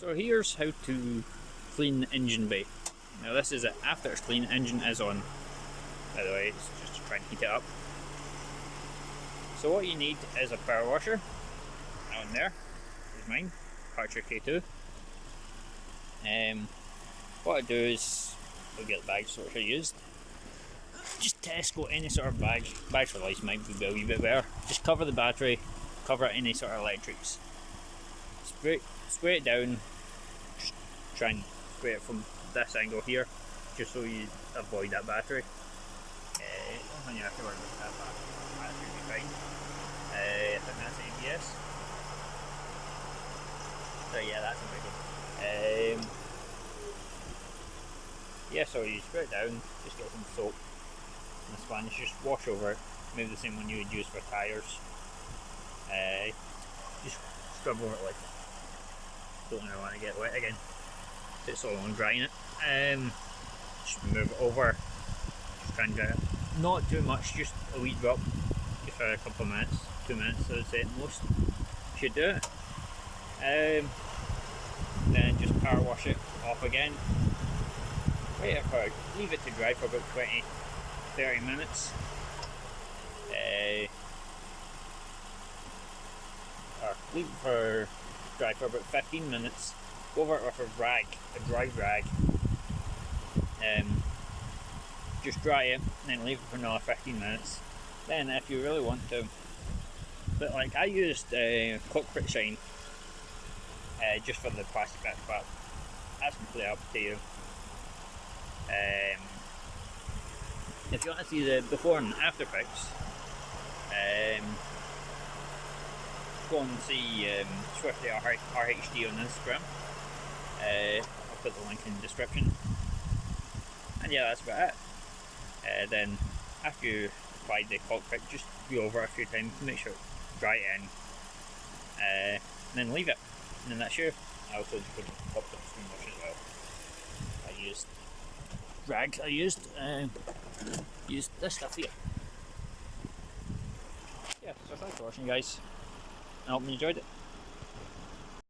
So here's how to clean the engine bay. Now this is it after it's clean, engine is on. By the way, it's just to try and heat it up. So what you need is a power washer. On there is mine, Archer K2. What I do is I'll get the bags which I used. Just Tesco, any sort of bag. Bags for life might be a wee bit better. Just cover the battery, cover any sort of electrics. Spray it down. Just try and spray it from this angle here, just so you avoid that battery. Don't you have to worry about that battery will be fine. I think that's ABS. So yeah, that's a big one. Yeah, so you spray it down, just get some soap and a sponge, just wash over it, maybe the same one you would use for tyres. Just scrub over it like that. Don't really want to get wet again. Takes so long drying it. Just move it over. Just try and dry it. Not too much, just a wee drop. Just for a couple of minutes, 2 minutes I would say at most. Should do it. Then just power wash it off again. Leave it to dry for about 20-30 minutes. Or leave it for dry for about 15 minutes. Go over it with a rag, a dry rag. Just dry it and then leave it for another 15 minutes. Then if you really want to, but like I used Cockpit Shine just for the plastic bits, but that's completely up to you. If you want to see the before and after pics, go and see Swiftly RHD on Instagram. I'll put the link in the description. And yeah, that's about it. Then after you apply the cockpit, just go over it a few times to make sure it's dry in. And then leave it. And then that's you. I also put popped up screen wash as well. I used rags. I used this stuff here. Yeah, so thanks for watching, guys. I hope you enjoyed it.